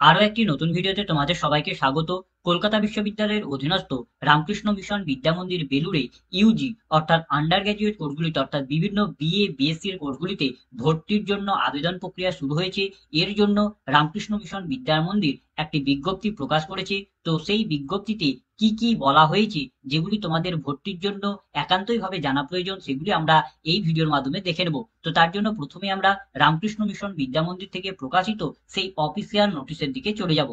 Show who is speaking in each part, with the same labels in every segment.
Speaker 1: আরো একটি নতুন ভিডিওতে তোমাদের সবাইকে স্বাগত। কলকাতা বিশ্ববিদ্যালয়ের অধীনস্থ রামকৃষ্ণ মিশন বিদ্যা মন্দির বেলুড়ে ইউজি অর্থাৎ আন্ডার গ্রাজুয়েট কোর্সগুলিতে অর্থাৎ বিভিন্ন বিএ বিএসসি এর কোর্সগুলিতে ভর্তির জন্য আবেদন প্রক্রিয়া শুরু হয়েছে। এর জন্য রামকৃষ্ণ মিশন বিদ্যা মন্দির একটি বিজ্ঞপ্তি প্রকাশ করেছে। তো সেই বিজ্ঞপ্তিতে কি কি বলা হয়েছে, যেগুলি তোমাদের ভর্তির জন্য একান্তই ভাবে জানা প্রয়োজন, সেগুলি আমরা এই ভিডিওর মাধ্যমে দেখে নেব। তো তার জন্য প্রথমে আমরা রামকৃষ্ণ মিশন বিদ্যা মন্দির থেকে প্রকাশিত সেই অফিসিয়াল নোটিশের দিকে চলে যাব।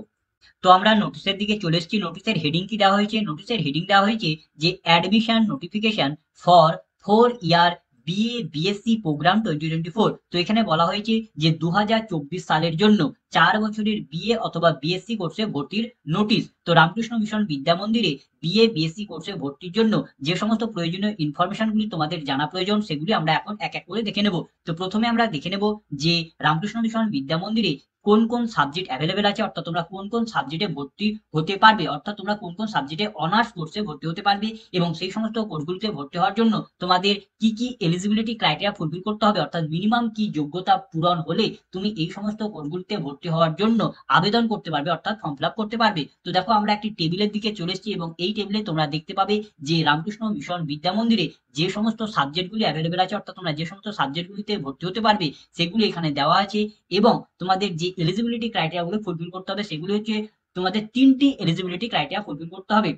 Speaker 1: তো আমরা নোটিশের দিকে চলে এসেছি। নোটিশের হেডিং কি দেওয়া হয়েছে? নোটিশের হেডিং দেওয়া হয়েছে যে admission notification for 4 year BA BSc programme 2024। তো এখানে বলা হয়েছে যে 2024 সালের জন্য 4 বছরের বিএ অথবা বিএসসি কোর্সে ভর্তির নোটিশ। তো রামকৃষ্ণ মিশন বিদ্যা মন্দিরে বিএ বিএসসি কোর্সে ভর্তির জন্য যে সমস্ত প্রয়োজনীয় ইনফরমেশনগুলি তোমাদের জানা প্রয়োজন, সেগুলি আমরা এখন এক এক করে দেখে নেব। তো প্রথমে আমরা দেখে নেব যে রামকৃষ্ণ মিশন বিদ্যা মন্দিরে কোন কোন সাবজেক্ট অ্যাভেলেবেল আছে, অর্থাৎ তোমরা কোন কোন সাবজেক্টে ভর্তি হতে পারবে, অর্থাৎ তোমরা কোন কোন সাবজেক্টে অনার্স কোর্সে ভর্তি হতে পারবে এবং সেই সমস্ত কোর্সগুলিতে ভর্তি হওয়ার জন্য তোমাদের কি কি এলিজিবিলিটি ক্রাইটেরিয়া ফুলফিল করতে হবে, অর্থাৎ মিনিমাম কি যোগ্যতা পূরণ হলে তুমি এই সমস্ত কোর্সগুলিতে ভর্তি হওয়ার জন্য আবেদন করতে পারবে, অর্থাৎ ফর্ম ফিল আপ করতে পারবে। তো দেখো আমরা একটি টেবিলের দিকে চলে এসেছি এবং এই টেবিলে তোমরা দেখতে পাবে যে রামকৃষ্ণ মিশন বিদ্যা মন্দিরে যে সমস্ত সাবজেক্টগুলি অ্যাভেলেবেল আছে, অর্থাৎ তোমরা যে সমস্ত সাবজেক্টগুলিতে ভর্তি হতে পারবে সেগুলি এখানে দেওয়া আছে। এবং তোমাদের যে এলিজিবিলিটি ক্রাইটেরিয়া গুলো ফুলফিল করতে হবে সেগুলি হচ্ছে তোমাদের তিনটি এলিজিবিলিটি ক্রাইটেরিয়া ফুলফিল করতে হবে।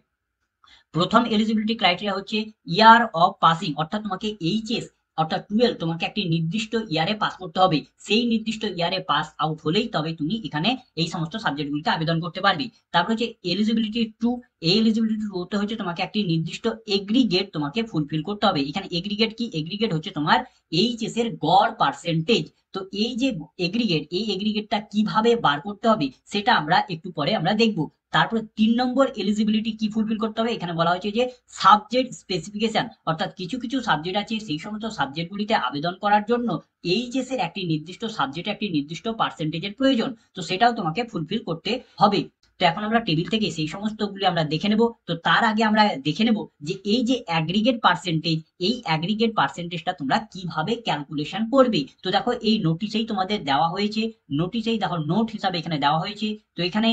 Speaker 1: প্রথম এলিজিবিলিটি ক্রাইটেরিয়া হচ্ছে ইয়ার অফ পাসিং, অর্থাৎ তোমাকে এইচএস অর্থাৎ 12 তোমাকে একটি নির্দিষ্ট ইয়ারে পাস করতে হবে। সেই নির্দিষ্ট ইয়ারে পাস আউট হলেই তবে তুমি এখানে এই সমস্ত সাবজেক্টগুলিতে আবেদন করতে পারবে। তারপর হচ্ছে এলিজিবিলিটি টু। এই এলিজিবিলিটি টু হচ্ছে তোমাকে একটি নির্দিষ্ট এগ্রিগেট তোমাকে ফুলফিল করতে হবে। এখানে এগ্রিগেট কি? এগ্রিগেট হচ্ছে তোমার এইচএস এর গড় পার্সেন্টেজ। তো এই যে এগ্রিগেট, এই এগ্রিগেটটা কিভাবে বার করতে হবে সেটা আমরা একটু পরে আমরা দেখব। তারপরে 3 নম্বর এলিজিবিলিটি কি ফুলফিল করতে হবে? এখানে বলা হয়েছে যে সাবজেক্ট স্পেসিফিকেশন, অর্থাৎ কিছু কিছু সাবজেক্ট আছে সেই সমস্ত সাবজেক্টগুলিতে আবেদন করার জন্য এইচএস এর একটি নির্দিষ্ট সাবজেক্টে একটি নির্দিষ্ট পার্সেন্টেজের প্রয়োজন। তো সেটাও তোমাকে ফুলফিল করতে হবে। তো এখন আমরা টেবিল থেকে সেই সমস্তগুলি আমরা দেখে নেব। তো তার আগে আমরা দেখে নেব যে এই যে অ্যাগ্রিগেট পার্সেন্টেজ, এই অ্যাগ্রিগেট পার্সেন্টেজটা তোমরা কিভাবে ক্যালকুলেশন করবে। তো দেখো এই নোটিশেই তোমাদের দেওয়া হয়েছে, নোটিশেই দেখো নোট হিসাবে এখানে দেওয়া হয়েছে। তো এখানে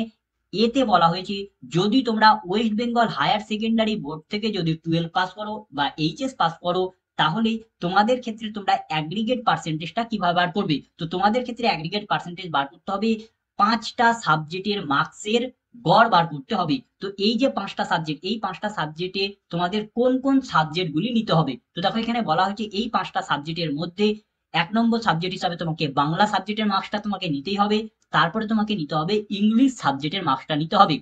Speaker 1: এতে বলা হয়েছে যদি তোমরা West Bengal higher secondary board থেকে যদি 12 পাস করো বা এইচএস পাস করো, তাহলে তোমাদের ক্ষেত্রে তোমরা অ্যাগ্রিগেট পার্সেন্টেজটা কিভাবে বার করবে। তো তোমাদের ক্ষেত্রে অ্যাগ্রিগেট পার্সেন্টেজ বার করতে হবে 5টা সাবজেক্টের মার্কসের গড় বার করতে হবে। তো এই যে 5টা সাবজেক্ট, এই 5টা সাবজেক্টে তোমাদের কোন কোন সাবজেক্টগুলি নিতে হবে। তো দেখো এখানে বলা হয়েছে এই 5টা সাবজেক্টের মধ্যে 1 নম্বর সাবজেক্ট হিসাবে তোমাকে বাংলা সাবজেক্টের মার্কসটা তোমাকে নিতেই হবে। তারপরে তোমাকে নিতে হবে ইংলিশ সাবজেক্টের মার্কসটা নিতে হবে।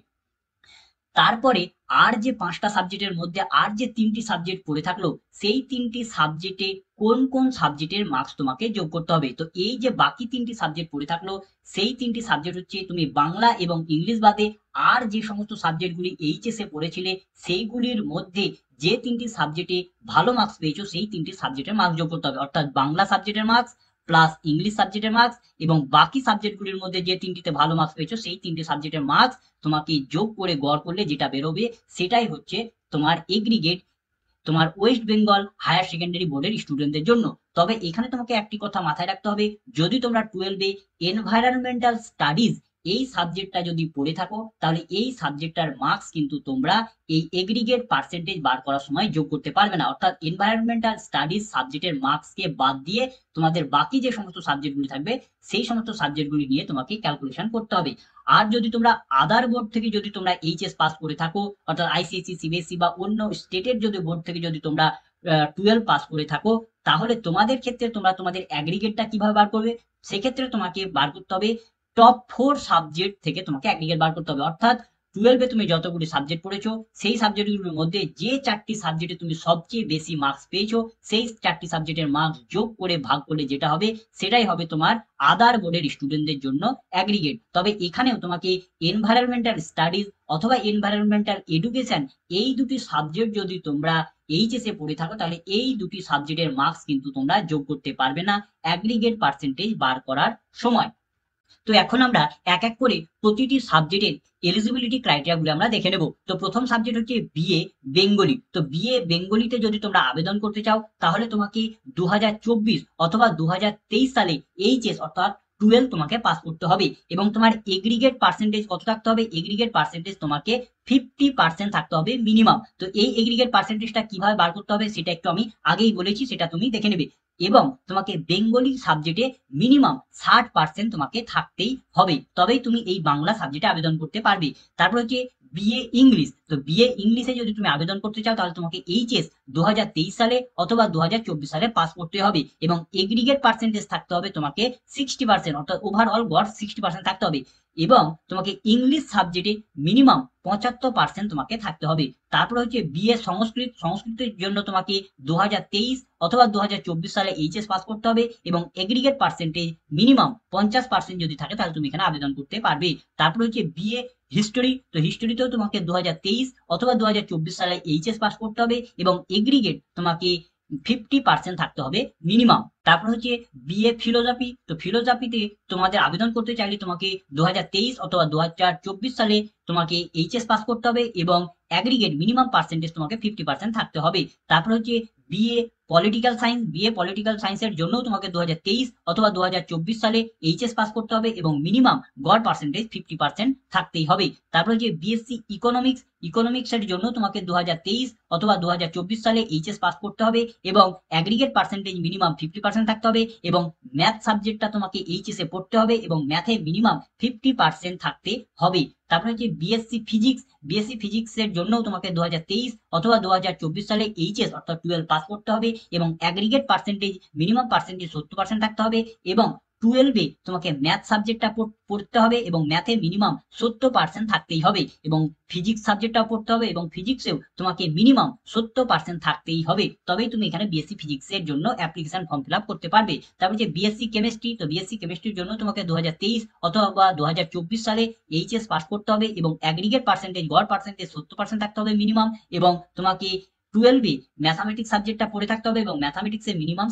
Speaker 1: তারপরে আর যে 5টা সাবজেক্টের মধ্যে আর যে 3টি সাবজেক্ট পড়ে থাকলো, সেই 3টি সাবজেক্টে কোন কোন সাবজেক্টের মার্কস তোমাকে যোগ করতে হবে। তো এই যে বাকি 3টি সাবজেক্ট পড়ে থাকলো, সেই 3টি সাবজেক্ট হচ্ছে তুমি বাংলা এবং ইংলিশ বাদে আর যে সমস্ত সাবজেক্টগুলি এইচএস এ পড়েছিলে সেইগুলির মধ্যে যে 3টি সাবজেক্টে ভালো মার্কস পেয়েছো সেই 3টি সাবজেক্টের মার্কস যোগ করতে হবে, অর্থাৎ বাংলা সাবজেক্টের মার্কস প্লাস ইংলিশ সাবজেক্টের মার্কস এবং বাকি সাবজেক্টগুলির মধ্যে যে 3টিতে ভালো মার্কস পেয়েছো সেই 3টি সাবজেক্টের মার্কস তোমাকে যোগ করে গড় করলে যেটা বেরোবে সেটাই হচ্ছে তোমার এগ্রিগেট, তোমার ওয়েস্ট বেঙ্গল হায়ার সেকেন্ডারি বোর্ডের স্টুডেন্টদের জন্য। তবে এখানে তোমাকে একটি কথা মাথায় রাখতে হবে, যদি তোমরা 12-এ এনভায়রনমেন্টাল স্টাডিজ এই সাবজেক্টটা যদি পড়ে থাকো, তাহলে এই সাবজেক্টটার মার্কস কিন্তু তোমরা এই এগ্রিগেট পার্সেন্টেজ বার করার সময় যোগ করতে পারবে না। অর্থাৎ এনভায়রনমেন্টাল স্টাডিজ সাবজেক্টের মার্কসকে বাদ দিয়ে তোমাদের বাকি যে সমস্ত সাবজেক্টগুলি থাকবে সেই সমস্ত সাবজেক্টগুলি নিয়ে তোমাকে ক্যালকুলেশন করতে হবে। আর যদি তোমরা আদার বোর্ড থেকে যদি তোমরা এইচএস পাস করে থাকো, অর্থাৎ আইসিএসসি সিবিএসসি বা অন্য স্টেটের যদি বোর্ড থেকে যদি তোমরা 12 পাস করে থাকো, তাহলে তোমাদের ক্ষেত্রে তোমরা তোমাদের অ্যাগ্রিগেটটা কিভাবে বার করবে, সেক্ষেত্রে তোমাকে বার করতে হবে টপ 4 সাবজেক্ট থেকে তোমাকে অ্যাগ্রিগেট বার করতে হবে। অর্থাৎ 12-এ তুমি যতগুলি সাবজেক্ট পড়েছো সেই সাবজেক্টগুলোর মধ্যে যে 4টি সাবজেক্টে তুমি সবচেয়ে বেশি মার্কস পেয়েছো সেই 4টি সাবজেক্টের মার্কস যোগ করে ভাগ করলে যেটা হবে সেটাই হবে তোমার আদার বোর্ডের স্টুডেন্টদের জন্য অ্যাগ্রিগেট। তবে এখানেও তোমাকে এনভায়রনমেন্টাল স্টাডিজ অথবা এনভায়রনমেন্টাল এডুকেশন এই দুটি সাবজেক্ট যদি তোমরা এইচএস এ পড়ে থাকো, তাহলে এই দুটি সাবজেক্টের মার্কস কিন্তু তোমরা যোগ করতে পারবে না অ্যাগ্রিগেট পার্সেন্টেজ বার করার সময়। তো এখন আমরা এক এক করে প্রতিটি সাবজেক্টের এলিজিবিলিটি ক্রাইটেরিয়া গুলো আমরা দেখে নেব। তো প্রথম সাবজেক্ট হচ্ছে বিএ বেঙ্গলি। তো বিএ বেঙ্গলিতে যদি তোমরা আবেদন করতে চাও, তাহলে তোমাকে 2024 অথবা 2023 সালে এইচএস অর্থাৎ 12 তোমাকে পাস করতে হবে এবং তোমার এগ্রিগেট পার্সেন্টেজ কত থাকতে হবে? এগ্রিগেট পার্সেন্টেজ তোমাকে 50% থাকতে হবে মিনিমাম। তো এই এগ্রিগেট পার্সেন্টেজটা কিভাবে বার করতে হবে সেটা একটু আমি আগেই বলেছি, সেটা তুমি দেখে নেবে। এবং তোমাকে বেঙ্গলি সাবজেক্টে মিনিমাম 60% তোমাকে থাকতেই হবে, তবেই তুমি এই বাংলা সাবজেক্টে আবেদন করতে পারবে। তারপর হচ্ছে বিএ ইংলিশ। তো বিএ ইংলিশে যদি তুমি আবেদন করতে চাও তাহলে তোমাকে এইচএস 2023 সালে অথবা 2024 সালে পাস করতে হবে এবং এগ্রিগেট পার্সেন্টেজ থাকতে হবে তোমাকে 60%, অর্থাৎ ওভারঅল গড় 60% থাকতে হবে এবং তোমাকে ইংলিশ সাবজেক্টে মিনিমাম 75% তোমাকে থাকতে হবে। তারপর হচ্ছে বিএ সংস্কৃতের জন্য তোমাকে 2023 অথবা 2024 সালে এইচএস পাস করতে হবে এবং এগ্রিগেট পার্সেন্টেজ মিনিমাম 50% যদি থাকে তাহলে তুমি এখানে আবেদন করতে পারবে। তারপর হচ্ছে বিএ হিস্টোরি। তো হিস্টোরিতেও তোমাকে 2023 অথবা 2024 সালে এইচএস পাস করতে হবে এবং এগ্রিগেট তোমাকে 50% থাকতে হবে মিনিমাম। তারপর হচ্ছে বিএ ফিলোজফি। তো ফিলোজফিতে তোমাদের আবেদন করতে চাইলে তোমাকে 2023 অথবা 2024 সালে তোমাকে এইচএস পাস করতে হবে এবং অ্যাগ্রিগেট মিনিমাম পার্সেন্টেজ তোমাকে 50% থাকতে হবে। তারপর হচ্ছে BA political science. BA political সায়েন্সের জন্য তোমাকে 2023 অথবা 2024 সালে এইচএস পাস করতে হবে এবং মিনিমাম গড় পার্সেন্টেজ 50% থাকতেই হবে। তারপর হচ্ছে বিএসসি ইকোনমিক্স। ইকোনমিক্সের জন্য তোমাকে 2023 অথবা 2024 সালে এইচএস পাস করতে হবে এবং অ্যাগ্রিগেট পার্সেন্টেজ মিনিমাম 50% থাকতে হবে এবং ম্যাথ সাবজেক্টটা তোমাকে এইচএস এ পড়তে হবে এবং ম্যাথে মিনিমাম 50% থাকতে হবে। তারপরে হচ্ছে বিএসসি ফিজিক্স। বিএসসি ফিজিক্স এর জন্য তোমাকে 2023 অথবা 2024 সালে এইচএস অর্থাৎ 12 পাস করতে হবে এবং অ্যাগ্রিগেট পার্সেন্টেজ মিনিমাম পার্সেন্টেজ 70% থাকতে হবে এবং 12 তোমাকে ম্যাথ সাবজেক্টটা পড়তে হবে এবং ম্যাথে মিনিমাম 70% থাকতেই হবে এবং ফিজিক্স সাবজেক্টটাও পড়তে হবে এবং ফিজিক্সেও তোমাকে মিনিমাম 70% থাকতেই হবে, তবেই তুমি এখানে বিএসসি ফিজিক্স এর জন্য অ্যাপ্লিকেশন ফর্ম ফিল আপ করতে পারবে। তারপর যে বিএসসি কেমিস্ট্রি। তো বিএসসি কেমিস্ট্রির জন্য তোমাকে 2023 অথবা 2024 সালে এইচএস পাস করতে হবে এবং অ্যাগ্রিগেট পার্সেন্টেজ গড় পার্সেন্টেজ 70% থাকতে হবে মিনিমাম এবং তোমাকে 12 ম্যাথামেটিক্স সাবজেক্টটা পড়ে থাকতে হবে এবং ম্যাথামেটিক্সে মিনিমাম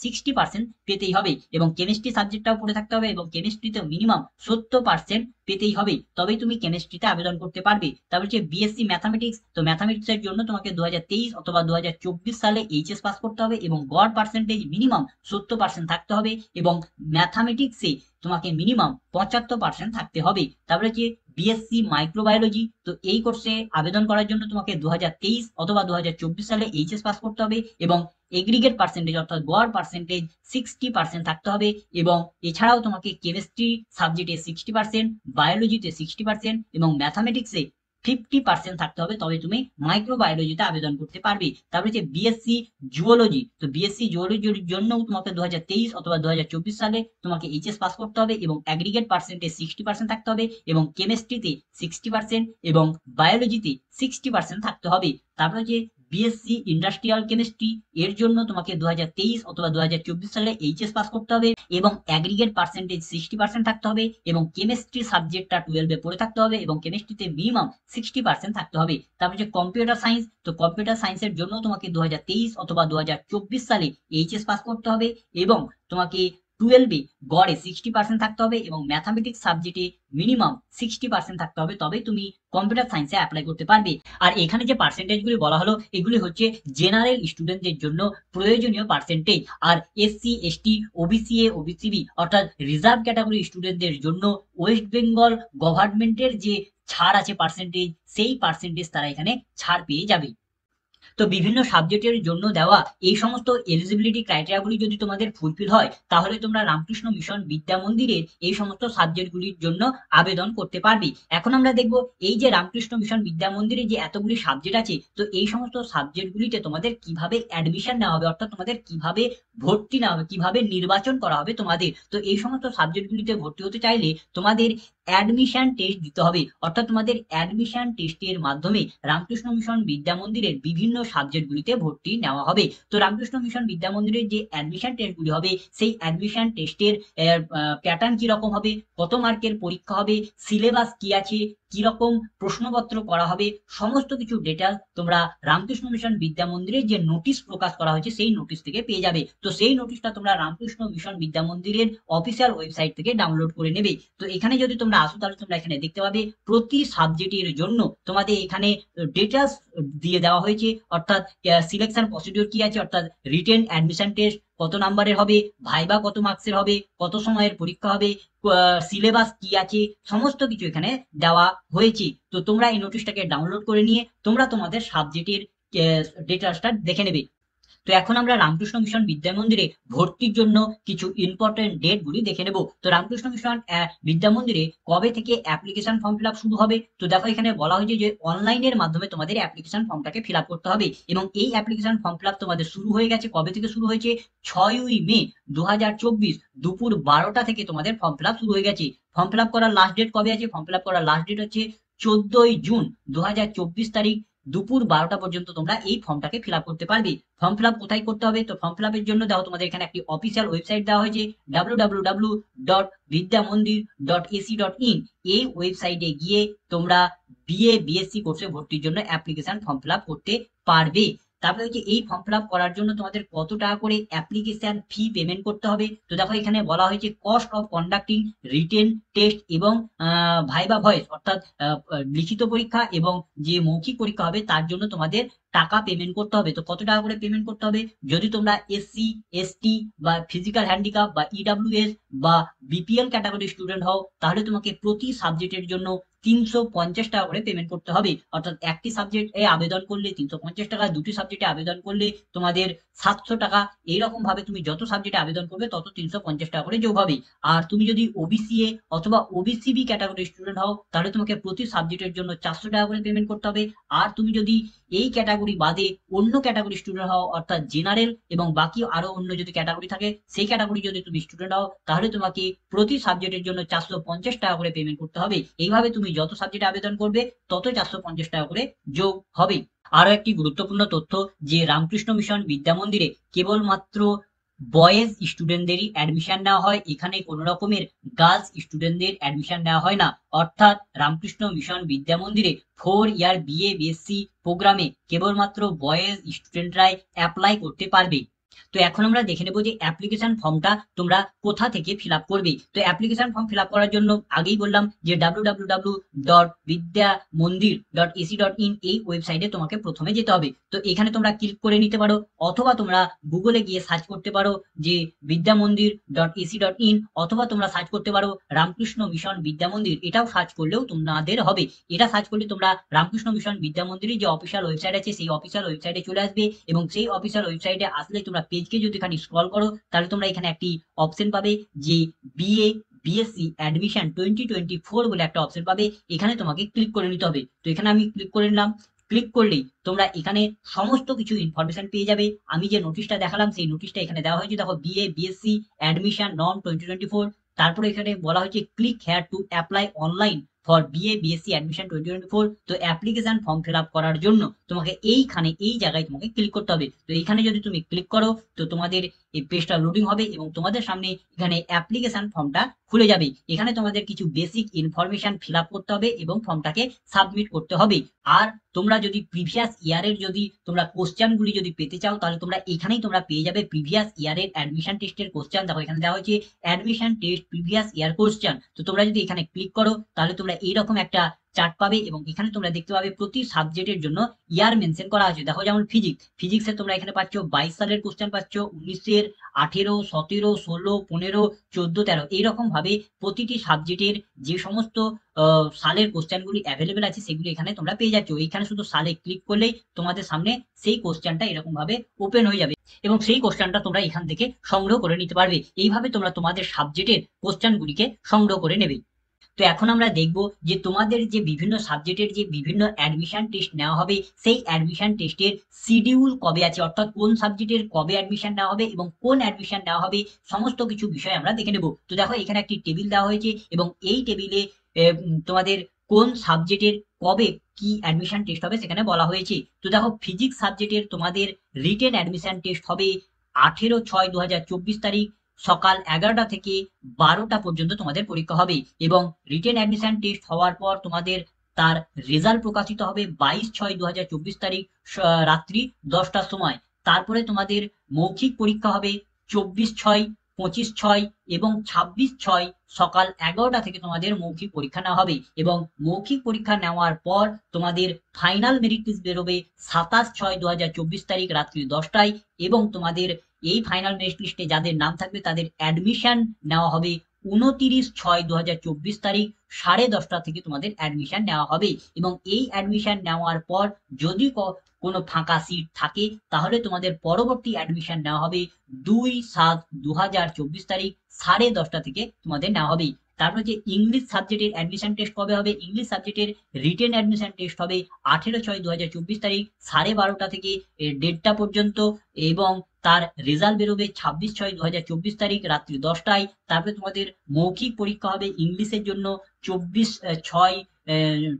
Speaker 1: 60% পেতেই হবে এবং কেমিস্ট্রি সাবজেক্টটাও পড়ে থাকতে হবে এবং কেমিস্ট্রিতে মিনিমাম 70% পেতেই হবে, তবেই তুমি কেমিস্ট্রিতে আবেদন করতে পারবে। তারপর হচ্ছে বিএসসি ম্যাথামেটিক্স। তো ম্যাথামেটিক্স এর জন্য তোমাকে 2023 অথবা 2024 সালে এইচএস পাস করতে হবে এবং গড় পার্সেন্টেজ মিনিমাম 70% থাকতে হবে এবং ম্যাথামেটিক্সে তোমাকে মিনিমাম 75% থাকতে হবে। তারপরে হচ্ছে বিএসসি মাইক্রোবায়োলজি। তো এই কোর্সে আবেদন করার জন্য তোমাকে 2023 অথবা 2024 সালে এইচএস পাস করতে হবে এবং এগ্রিগেট পার্সেন্টেজ অর্থাৎ গড় পার্সেন্টেজ 60% থাকতে হবে এবং এছাড়াও তোমাকে কেমিস্ট্রি সাবজেক্টে 60%, বায়োলজিতে 60% এবং ম্যাথামেটিক্সে 50% থাকতে হবে, তবে তুমি মাইক্রোবায়োলজিতে আবেদন করতে পারবে। তারপরে হচ্ছে বিএসসি জুওলজি। তো বিএসসি জুওলজির জন্য তোমাকে 2023 অথবা 2024 সালে তোমাকে এইচএস পাস করতে হবে এবং অ্যাগ্রিগেট পার্সেন্টেজ 60% থাকতে হবে এবং কেমিস্ট্রিতে 60% এবং বায়োলজিতে 60% থাকতে হবে। তারপরে হচ্ছে বিএসসি ইন্ডাস্ট্রিয়াল কেমিস্ট্রি। এর জন্য তোমাকে 2023 অথবা 2024 সালে এইচএস পাস করতে হবে এবং অ্যাগ্রিগেট পার্সেন্টেজ 60% থাকতে হবে এবং কেমিস্ট্রি সাবজেক্টটা 12 পড়ে থাকতে হবে এবং কেমিস্ট্রিতে মিনিমাম 60% থাকতে হবে। তারপর যে কম্পিউটার সায়েন্স। তো কম্পিউটার সায়েন্সের জন্য তোমাকে 2023 অথবা 2024 সালে এইচএস পাস করতে হবে এবং তোমাকে 12 গড়ে 60% থাকতে হবে এবং ম্যাথামেটিক্স সাবজেক্টে মিনিমাম 60% থাকতে হবে, তবে তুমি কম্পিউটার সায়েন্সে অ্যাপ্লাই করতে পারবে। আর এখানে যে পার্সেন্টেজগুলি বলা হলো এগুলি হচ্ছে জেনারেল স্টুডেন্টদের জন্য প্রয়োজনীয় পার্সেন্টেজ, আর SC ST OBC A OBC B অর্থাৎ রিজার্ভ ক্যাটাগরি স্টুডেন্টদের জন্য ওয়েস্ট বেঙ্গল গভর্নমেন্টের যে ছাড় আছে পার্সেন্টেজ, সেই পার্সেন্টেজ তারা এখানে ছাড় পেয়ে যাবে। তো বিভিন্ন সাবজেক্টের জন্য দেওয়া এই সমস্ত এলিজিবিলিটি ক্রাইটেরিয়াগুলি যদি তোমাদের ফুলফিল হয় তাহলে তোমরা রামকৃষ্ণ মিশন বিদ্যা মন্দিরের এই সমস্ত সাবজেক্টগুলির জন্য আবেদন করতে পারবে। এখন আমরা দেখব এই যে রামকৃষ্ণ মিশন বিদ্যা মন্দিরে যে এতগুলি সাবজেক্ট আছে, তো এই সমস্ত সাবজেক্টগুলিতে তোমাদের কিভাবে অ্যাডমিশন নেওয়া হবে, অর্থাৎ তোমাদের কিভাবে ভর্তি নেওয়া হবে, কিভাবে নির্বাচন করা হবে তোমাদের। তো এই সমস্ত সাবজেক্টগুলিতে ভর্তি হতে চাইলে তোমাদের অ্যাডমিশন টেস্ট দিতে হবে, অর্থাৎ তোমাদের অ্যাডমিশন টেস্টের মাধ্যমে রামকৃষ্ণ মিশন বিদ্যা মন্দিরের বিভিন্ন সাবজেক্টগুলিতে ভর্তি নেওয়া হবে। তো রামকৃষ্ণ মিশন বিদ্যা মন্দিরের যে অ্যাডমিশন টেস্টগুলি হবে সেই অ্যাডমিশন টেস্টের প্যাটার্ন কি রকম হবে, কত মার্কের পরীক্ষা হবে, সিলেবাস কি আছে, কি রকম প্রশ্নপত্র করা হবে, সমস্ত কিছু ডিটেইলস তোমরা রামকৃষ্ণ মিশন বিদ্যা মন্দিরের যে নোটিশ প্রকাশ করা হয়েছে সেই নোটিশ থেকে পেয়ে যাবে। তো সেই নোটিশটা তোমরা রামকৃষ্ণ মিশন বিদ্যা মন্দিরের অফিসিয়াল ওয়েবসাইট থেকে ডাউনলোড করে নেবে। তো এখানে যদি তোমরা তোমরা আসো তাহলে তোমরা এখানে দেখতে পাবে প্রতি সাবজেক্টের জন্য তোমাদের এখানে ডিটেলস দিয়ে দেওয়া হয়েছে, অর্থাৎ সিলেকশন প্রসিডিওর কি আছে, অর্থাৎ রিটেন অ্যাডমিশন টেস্ট কত নাম্বারের হবে, ভাইবা কত মার্কসের হবে, কত সময়ের পরীক্ষা হবে, সিলেবাস কি আছে, সমস্ত কিছু এখানে দেওয়া হয়েছে। তো তোমরা এই নোটিশটাকে ডাউনলোড করে নিয়ে তোমরা তোমাদের সাবজেক্টের ডিটেলসটা দেখে নেবে। তো এখন আমরা রামকৃষ্ণ মিশন বিদ্যা মন্দিরে ভর্তির জন্য কিছু ইম্পর্টেন্ট ডেট গুলি দেখে নেব। তো রামকৃষ্ণ মিশন বিদ্যা মন্দিরে কবে থেকে অ্যাপ্লিকেশন ফর্ম ফিল আপ শুরু হবে? তো দেখো এখানে বলা হয়েছে যে অনলাইনের মাধ্যমে তোমাদের অ্যাপ্লিকেশন ফর্মটাকে ফিল আপ করতে হবে, এবং এই অ্যাপ্লিকেশন ফর্ম ফিল আপ তোমাদের শুরু হয়ে গেছে। কবে থেকে শুরু হয়েছে? 6ই মে 2024 দুপুর 12টা থেকে তোমাদের ফর্ম ফিল আপ শুরু হয়ে গেছে। ফর্ম ফিল আপ করার লাস্ট ডেট কবে আছে? ফর্ম ফিল আপ করার লাস্ট ডেট হচ্ছে 14ই জুন 2024 তারিখ দুপুর 12টা পর্যন্ত তোমরা এই ফর্মটাকে ফিল আপ করতে পারবে। ফর্ম ফিল আপ কোথায় করতে হবে? তো ফর্ম ফিল আপের জন্য দেখো তোমাদের এখানে একটি অফিসিয়াল ওয়েবসাইট দেওয়া হয়েছে www.vidyamandir.ac.in। এই ওয়েবসাইটে গিয়ে তোমরা বিএ বিএসসি কোর্সে ভর্তির জন্য অ্যাপ্লিকেশন ফর্ম ফিল আপ করতে পারবে। তারপরে হচ্ছে এই ফর্ম ফিল আপ করার জন্য তোমাদের কত টাকা করে অ্যাপ্লিকেশন ফি পেমেন্ট করতে হবে? তো দেখো এখানে বলা হয়েছে cost of conducting written test এবং ভাইবা ভয়েস, অর্থাৎ লিখিত পরীক্ষা এবং যে মৌখিক পরীক্ষা হবে তার জন্য তোমাদের টাকা পেমেন্ট করতে হবে। তো কত টাকা করে পেমেন্ট করতে হবে? যদি তোমরা এসসি এসটি বা ফিজিক্যাল হ্যান্ডিক্যাপ বা ইডাব্লিউএস বা বিপিএল ক্যাটাগরি স্টুডেন্ট হও তাহলে তোমাকে প্রতি সাবজেক্টের জন্য 350 টাকা করে পেমেন্ট করতে হবে। অর্থাৎ একটি সাবজেক্টে আবেদন করলে 350 টাকা, দুটি সাবজেক্টে আবেদন করলে তোমাদের 700 টাকা। এইরকম ভাবে তুমি যত সাবজেক্টে আবেদন করবে তত 350 টাকা করে যোগ হবে। আর তুমি যদি ওবিসিএ অথবা ওবিসিবি ক্যাটাগরি স্টুডেন্ট হও তাহলে তোমাকে প্রতি সাবজেক্টের জন্য 400 টাকা করে পেমেন্ট করতে হবে। আর তুমি যদি এই ক্যাটাগরি বাদে অন্য ক্যাটাগরি স্টুডেন্ট হও, অর্থাৎ জেনারেল এবং বাকি আরো অন্য যদি ক্যাটাগরি থাকে সেই ক্যাটাগরি যদি তুমি স্টুডেন্ট হও তাহলে তোমাকে প্রতি সাবজেক্টের জন্য 450 টাকা করে পেমেন্ট করতে হবে। এইভাবে তুমি যত সাবজেক্টে আবেদন করবে তত 450 টাকা করে যোগ হবে। আরো একটি গুরুত্বপূর্ণ তথ্য যে রামকৃষ্ণ মিশন বিদ্যা মন্দিরে কেবলমাত্র বয়েজ স্টুডেন্টদেরই অ্যাডমিশন নেওয়া হয়, এখানে কোনো রকমের গার্লস স্টুডেন্টদের অ্যাডমিশন নেওয়া হয় না। অর্থাৎ রামকৃষ্ণ মিশন বিদ্যা মন্দিরে 4 ইয়ার বিএ বিএসসি প্রোগ্রামে কেবলমাত্র বয়েজ স্টুডেন্টরাই অ্যাপ্লাই করতে পারবে। তো এখন আমরা দেখে নেব যে অ্যাপ্লিকেশন ফর্মটা তোমরা কোথা থেকে ফিল আপ করবে। তো অ্যাপ্লিকেশন ফর্ম ফিল আপ করার জন্য আগেই বললাম যে www.vidyamandir.ac.in এই ওয়েবসাইটে তোমাকে প্রথমে যেতে হবে। তো এখানে তোমরা ক্লিক করে নিতে পারো, অথবা তোমরা গুগলে গিয়ে সার্চ করতে পারো যে vidyamandir.ac.in, অথবা তোমরা সার্চ করতে পারো রামকৃষ্ণ মিশন বিদ্যা মন্দির, এটাও সার্চ করলেও তোমাদের হবে। এটা সার্চ করলে তোমরা রামকৃষ্ণ মিশন বিদ্যা মন্দিরের যে অফিসিয়াল ওয়েবসাইট আছে সেই অফিসিয়াল ওয়েবসাইটে চলে আসবে, এবং সেই অফিসিয়াল ওয়েবসাইটে আসলে তোমরা পেজকে যদি এখানে স্ক্রল করো তাহলে তোমরা এখানে একটি অপশন পাবে যে বিএ বিএসসি অ্যাডমিশন 2024 বলে একটা অপশন পাবে। এখানে তোমাকে ক্লিক করে নিতে হবে। তো এখানে আমি ক্লিক করে নিলাম। ক্লিক করলেই তোমরা এখানে সমস্ত কিছু ইনফরমেশন পেয়ে যাবে। আমি যে নোটিশটা দেখালাম সেই নোটিশটা এখানে দেওয়া হয়েছে। দেখো বিএ বিএসসি অ্যাডমিশন নন 2024, তারপরে এখানে বলা হয়েছে click here to apply online for BA BSc admission 2024। তো অ্যাপ্লিকেশন ফর্ম ফিল আপ করার জন্য তোমাকে এইখানে এই জায়গায় তোমাকে ক্লিক করতে হবে। তো এইখানে যদি তুমি ক্লিক করো তো তোমাদের এই পেজটা লোডিং হবে এবং তোমাদের সামনে এখানে অ্যাপ্লিকেশন ফর্মটা খুলে যাবে। এখানে তোমাদের কিছু বেসিক ইনফরমেশন ফিল আপ করতে হবে এবং ফর্মটাকে সাবমিট করতে হবে। আর তোমরা যদি প্রিভিয়াস ইয়ারের যদি তোমরা কোশ্চেনগুলি যদি পেতে চাও তাহলে তোমরা এখানেই তোমরা পেয়ে যাবে প্রিভিয়াস ইয়ারের অ্যাডমিশন টেস্টের কোশ্চেন। দেখো এখানে দেওয়া হয়েছে admission test previous year question. তো তোমরা যদি এখানে ক্লিক করো তাহলে তোমরা এইরকম একটা চার্ট পাবে, এবং এখানে তোমরা দেখতে পাবে প্রতি সাবজেক্টের জন্য ইয়ার মেনশন করা আছে। দেখো যেমন ফিজিক্সের তোমরা এখানে পাচ্ছ 22 সালের কোশ্চেন পাচ্ছ, 19-এর, 18, 17, 16, 15, 14, 13, এইরকম ভাবে প্রতিটি সাবজেক্টের যে সমস্ত সালের কোশ্চেনগুলি অ্যাভেলেবেল আছে সেগুলি এখানে তোমরা পেয়ে যাচ্ছ। এখানে শুধু সালে ক্লিক করলেই তোমাদের সামনে সেই কোশ্চেনটা এরকম ভাবে ওপেন হয়ে যাবে, এবং সেই কোশ্চেনটা তোমরা এখান থেকে সংগ্রহ করে নিতে পারবে। এইভাবে তোমরা তোমাদের সাবজেক্টের কোশ্চেনগুলিকে সংগ্রহ করে নেবে। তো এখন আমরা দেখব যে তোমাদের যে বিভিন্ন সাবজেক্টের যে বিভিন্ন অ্যাডমিশন টেস্ট নেওয়া হবে সেই অ্যাডমিশন টেস্টের শিডিউল কবে আছে, অর্থাৎ কোন সাবজেক্টের কবে অ্যাডমিশন নেওয়া হবে এবং কোন অ্যাডমিশন নেওয়া হবে সমস্ত কিছু বিষয় আমরা দেখে নেব। তো দেখো এখানে একটি টেবিল দেওয়া হয়েছে এবং এই টেবিলে তোমাদের কোন সাবজেক্টের কবে কি অ্যাডমিশন টেস্ট হবে সেখানে বলা হয়েছে। তো দেখো ফিজিক্স সাবজেক্টের তোমাদের রিটেন অ্যাডমিশন টেস্ট হবে 18/6/2024 তারিখ সকাল 11টা থেকে 12টা পর্যন্ত তোমাদের পরীক্ষা হবে, এবং রিটেন অ্যাডমিশন টেস্ট হওয়ার পর তোমাদের তার রেজাল্ট প্রকাশিত হবে 22/6/2024 তারিখ রাত্রি 10টার সময়। তারপরে তোমাদের মৌখিক পরীক্ষা হবে 24/6 25/6 এবং 26/6 সকাল 11টা থেকে তোমাদের মৌখিক পরীক্ষা নেওয়া হবে এবং মৌখিক পরীক্ষা নেওয়ার পর তোমাদের ফাইনাল মেরিট লিস্ট বেরোবে 27/6/2024 তারিখ রাত্রি 10টায় এবং তোমাদের এই ফাইনাল মেরিট লিস্টে যাদের নাম থাকবে তাদের অ্যাডমিশন নেওয়া হবে 29/6/2024 তারিখ 10:30 থেকে তোমাদের অ্যাডমিশন নেওয়া হবে এবং এই অ্যাডমিশন নেওয়ার পর যদি কোনো ফাঁকা সিট থাকে তাহলে তোমাদের পরবর্তী অ্যাডমিশন নেওয়া হবে 2/7/2024 তারিখ 10:30 থেকে তোমাদের নেওয়া হবে। তারপর যে ইংলিশ সাবজেক্টের অ্যাডমিশন টেস্ট কবে হবে? ইংলিশ সাবজেক্টের রিটেন অ্যাডমিশন টেস্ট হবে 18/6/2024 তারিখ 12:30 থেকে 1:30 পর্যন্ত এবং তার রেজাল্ট বেরোবে 26/6/2024 তারিখ রাত্রি 10টায়। তারপরে তোমাদের মৌখিক পরীক্ষা হবে ইংলিশের জন্য 24/6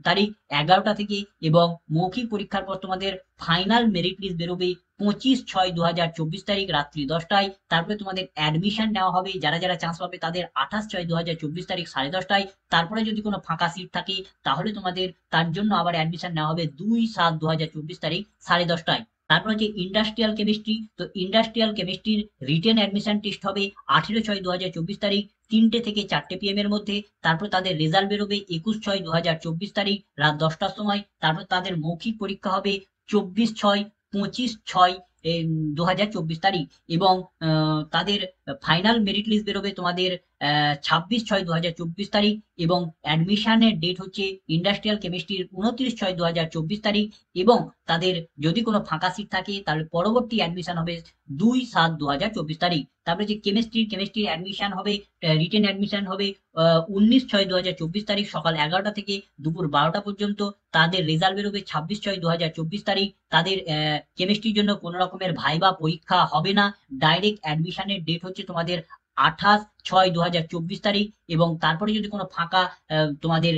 Speaker 1: তারিখ 11টা থেকে এবং মৌখিক পরীক্ষার পর তোমাদের ফাইনাল মেরিট লিস্ট বেরোবে 25/6/2024 তারিখ রাত্রি 10টায়। তারপরে তোমাদের অ্যাডমিশন নেওয়া হবে, যারা যারা চান্স পাবে তাদের 28/6/2024 তারিখ 10:30টায়। তারপরে যদি কোনো ফাঁকা সিট থাকে তাহলে তোমাদের তার জন্য আবার অ্যাডমিশন নেওয়া হবে 2/7/2024 তারিখ 10:30টায়। তারপর হচ্ছে ইন্ডাস্ট্রিয়াল কেমিস্ট্রি। তো ইন্ডাস্ট্রিয়াল কেমিস্ট্রির রিটেন অ্যাডমিশন টেস্ট হবে 18/6/2024 তারিখ 3টে থেকে 4টে PM এর মধ্যে। তারপর তাদের রেজাল্ট বেরোবে 21/6/2024 তারিখ রাত 10টার সময়। তারপর তাদের মৌখিক পরীক্ষা হবে 24/6, 25/6 2024 তারিখ এবং তাদের ফাইনাল মেরিট লিস্ট বেরোবে তোমাদের 26/6/2024 তারিখ এবং অ্যাডমিশনের ডেট হচ্ছে ইন্ডাস্ট্রিয়াল কেমিস্ট্রির 29/6/2024 তারিখ এবং তাদের যদি কোনো ফাঁকা সিট থাকে তাহলে পরবর্তী অ্যাডমিশন হবে 2/7/2024 তারিখ। তারপরে যে কেমিস্ট্রির অ্যাডমিশন হবে, রিটেন অ্যাডমিশন হবে 19/6/2024 তারিখ সকাল 11টা থেকে দুপুর 12টা পর্যন্ত। তাদের রেজাল্ট বেরোবে 26/6/2024 তারিখ। তাদের কেমিস্ট্রির জন্য কোনো রকমের ভাইবা পরীক্ষা হবে না, ডাইরেক্ট অ্যাডমিশনের ডেট হচ্ছে তোমাদের 28/6/2024 তারিখ এবং তারপরে যদি কোনো ফাঁকা তোমাদের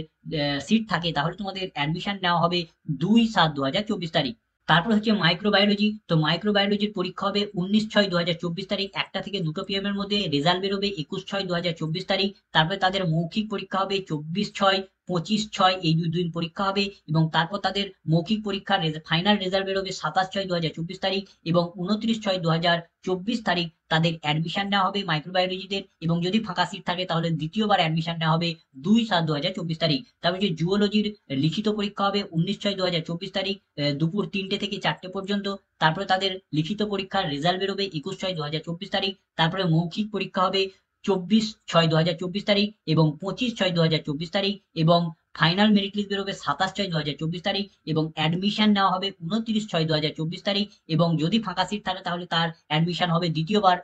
Speaker 1: সিট থাকে তাহলে তোমাদের অ্যাডমিশন নেওয়া হবে 2/7/2024 তারিখ। তারপর হচ্ছে মাইক্রোবায়োলজি। তো মাইক্রোবায়োলজির পরীক্ষা হবে 19/6/2024 তারিখ 1টা থেকে 2টো PM এর মধ্যে। রেজাল্ট বেরোবে 21/6/2024 তারিখ। তারপরে তাদের মৌখিক পরীক্ষা হবে 24/6, 25/6 এই দিন পরীক্ষা হবে এবং তারপর তাদের মৌখিক পরীক্ষার ফাইনাল রেজাল্ট বেরোবে 27/6/2024 তারিখ এবং 29/6/2024 তারিখ তাদের অ্যাডমিশন নেওয়া হবে মাইক্রোবায়োলজিদের এবং যদি ফাঁকা সিট থাকে তাহলে দ্বিতীয়বার অ্যাডমিশন নেওয়া হবে 2/7/2024 তারিখ। তারপর যে জুওলজির লিখিত পরীক্ষা হবে 19/6/2024 তারিখ দুপুর 3টে থেকে 4টে পর্যন্ত। তারপরে তাদের লিখিত পরীক্ষার রেজাল্ট বেরোবে 21/6/2024 তারিখ। তারপরে মৌখিক পরীক্ষা হবে 24/6/2024 তারিখ এবং 25/6/2024 তারিখ এবং ফাইনাল মেরিট লিস্ট বেরোবে 27/6/2024 তারিখ এবং অ্যাডমিশন নেওয়া হবে 29/6/2024 তারিখ এবং যদি ফাঁকা সিট থাকে তাহলে তার অ্যাডমিশন হবে দ্বিতীয়বার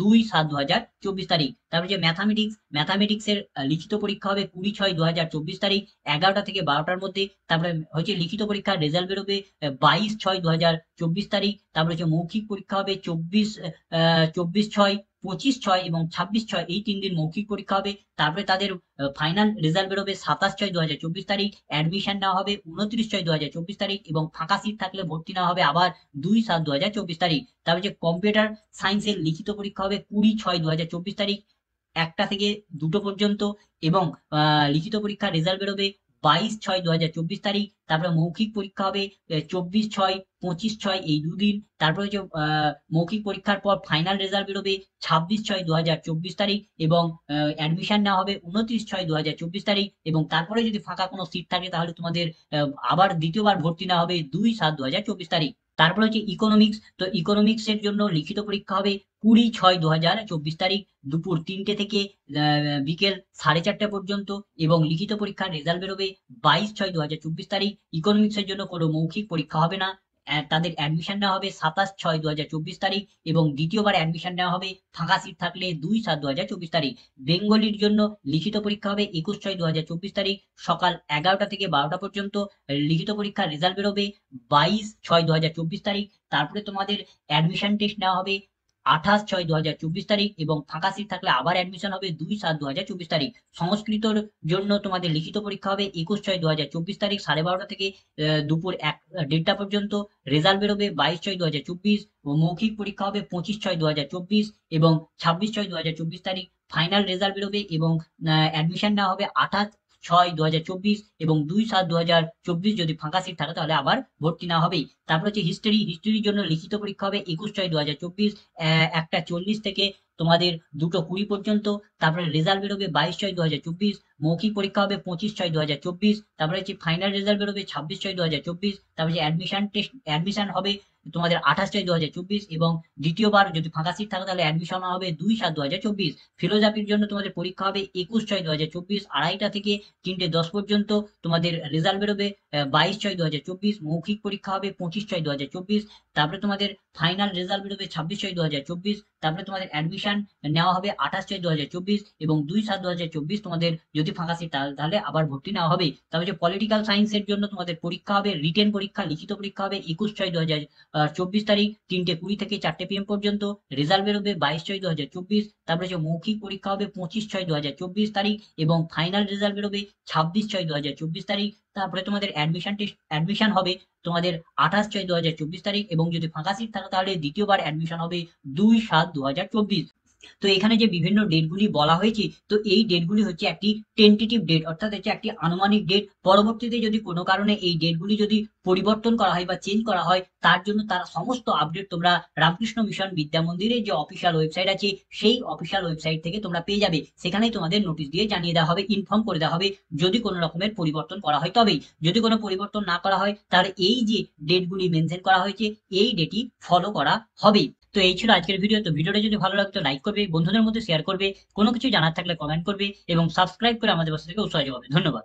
Speaker 1: 2/7/2024 তারিখ। তারপরে যে ম্যাথামেটিক্সের লিখিত পরীক্ষা হবে 20/6/2024 তারিখ 11টা থেকে 12টার মধ্যে। তারপরে হচ্ছে লিখিত পরীক্ষার রেজাল্ট বেরোবে 22/6/2024 তারিখ। তারপরে হচ্ছে মৌখিক পরীক্ষা হবে 24/6, 25/6 এবং 26/6 এই 3 দিন মৌখিক পরীক্ষা হবে। তারপরে তাদের ফাইনাল রেজাল্ট বেরোবে 27/6/2024 তারিখ। অ্যাডমিশন নেওয়া হবে 29/6/2024 তারিখ এবং ফাঁকা সিট থাকলে ভর্তি নেওয়া হবে আবার 2/7/2024 তারিখ। তারপরে যে কম্পিউটার সায়েন্সের লিখিত পরীক্ষা হবে 20/6/2024 তারিখ 1টা থেকে 2টো পর্যন্ত এবং লিখিত পরীক্ষার রেজাল্ট বেরোবে 22/6/2024 তারিখ। তারপরে মৌখিক পরীক্ষা হবে 24/6, 25/6 এই 2 দিন। তারপরে যে মৌখিক পরীক্ষার পর ফাইনাল রেজাল্ট বেরোবে 26/6/2024 তারিখ এবং অ্যাডমিশন নেওয়া হবে 29/6/2024 তারিখ এবং তারপরে যদি ফাঁকা কোনো সিট থাকে তাহলে তোমাদের আবার দ্বিতীয়বার ভর্তি নেওয়া হবে 2/7/2024 তারিখ। তারপরে হচ্ছে ইকোনমিক্স। তো ইকোনমিক্স এর জন্য লিখিত পরীক্ষা হবে 20/6/2024 তারিখ দুপুর 3টে থেকে বিকেল 4:30 পর্যন্ত এবং লিখিত পরীক্ষার রেজাল্ট বেরোবে 22/6/2024 তারিখ। ইকোনমিক্সের জন্য কোনো মৌখিক পরীক্ষা হবে না, তাদের অ্যাডমিশন নেওয়া হবে 27/6/2024 তারিখ এবং দ্বিতীয়বার অ্যাডমিশন নেওয়া হবে ফাঁকা সিট থাকলে 2/7/2024 তারিখ। বেঙ্গলির জন্য লিখিত পরীক্ষা হবে 21/6/2024 তারিখ সকাল 11টা থেকে 12টা পর্যন্ত। লিখিত পরীক্ষার রেজাল্ট বেরোবে 22/6/2024 তারিখ। তারপরে তোমাদের অ্যাডমিশন টেস্ট নেওয়া হবে 28/6/2024 তারিখ এবং ফাঁকা সিট থাকলে আবার অ্যাডমিশন হবে 2/7/2024 তারিখ। সংস্কৃতর জন্য তোমাদের লিখিত পরীক্ষা হবে 21/6/2024 তারিখ 12:30 থেকে দুপুর 1:30 পর্যন্ত। রেজাল্ট বেরোবে 22/6/2024 ও মৌখিক পরীক্ষা হবে 25/6/2024 এবং 26/6/2024 তারিখ ফাইনাল রেজাল্ট বেরোবে এবং অ্যাডমিশন নেওয়া হবে 28/6/2024 এবং 2/7/2024 যদি ফাঁকা সিট থাকে তাহলে আবার ভর্তি নেওয়া হবে। তারপর হচ্ছে হিস্ট্রির জন্য লিখিত পরীক্ষা হবে 21/6/2024 1:40 থেকে তোমাদের 2:20 পর্যন্ত। তারপরে রেজাল্ট বেরোবে 22/6/2024, মৌখিক পরীক্ষা হবে 25/6/2024, তারপরে হচ্ছে ফাইনাল রেজাল্ট বেরোবে 26/6/2024, তারপরে যে অ্যাডমিশন হবে তোমাদের 28/6/2024, এবং দ্বিতীয়বার যদি ফাঁকা সিট থাকে তাহলে অ্যাডমিশন হবে 2/7/2024। ফিলোজফির জন্য তোমাদের পরীক্ষা হবে 21/6/2024, 2:30 থেকে 3:10 পর্যন্ত। তোমাদের রেজাল্ট বেরোবে 22/6/2024, মৌখিক পরীক্ষা হবে 25/6/2024, তারপরে তোমাদের ফাইনাল রেজাল্ট বেরোবে 26/6/2024, তারপরে তোমাদের অ্যাডমিশন নেওয়া হবে 28/6/2024, এবং 2/7/2024 তোমাদের যদি ফাঁকা সিট তাহলে আবার ভর্তি নেওয়া হবে। তারপরে যে পলিটিক্যাল সায়েন্সের জন্য তোমাদের পরীক্ষা হবে, রিটেন পরীক্ষা, লিখিত পরীক্ষা হবে 21/6/2024 তারিখ 3:20 থেকে 4 PM পর্যন্ত। রেজাল্ট বেরোবে 22/6/2024, তারপরে যে মৌখিক পরীক্ষা হবে 25/6/2024 তারিখ, এবং ফাইনাল রেজাল্ট বেরোবে 26/6/2024 তারিখ। তারপরে তোমাদের অ্যাডমিশন হবে তোমাদের 28/6/2024 তারিখ, এবং যদি ফাঁকা সিট থাকে তাহলে দ্বিতীয়বার অ্যাডমিশন হবে 2/7/2024। তো এখানে যে বিভিন্ন ডেটগুলি বলা হয়েছে, তো এই ডেটগুলি হচ্ছে একটি টেন্টেটিভ ডেট, অর্থাৎ হচ্ছে একটি আনুমানিক ডেট। পরবর্তীতে যদি কোনো কারণে এই ডেটগুলি যদি পরিবর্তন করা হয় বা চেঞ্জ করা হয়, তার জন্য তার সমস্ত আপডেট তোমরা রামকৃষ্ণ মিশন বিদ্যা মন্দিরের যে অফিসিয়াল ওয়েবসাইট আছে, সেই অফিসিয়াল ওয়েবসাইট থেকে তোমরা পেয়ে যাবে। সেখানেই তোমাদের নোটিশ দিয়ে জানিয়ে দেওয়া হবে, ইনফর্ম করে দেওয়া হবে যদি কোনো রকমের পরিবর্তন করা হয় তবেই। যদি কোনো পরিবর্তন না করা হয় তাহলে এই যে ডেটগুলি মেনশন করা হয়েছে এই ডেটই ফলো করা হবে। তো এই ছিল আজকের ভিডিও। তো ভিডিওটা যদি ভালো লাগতো লাইক করবে, বন্ধুদের মধ্যে শেয়ার করবে, কোনো কিছু জানার থাকলে কমেন্ট করবে, এবং সাবস্ক্রাইব করে আমাদের পাশে থেকে উৎসাহ যোগাবে। ধন্যবাদ।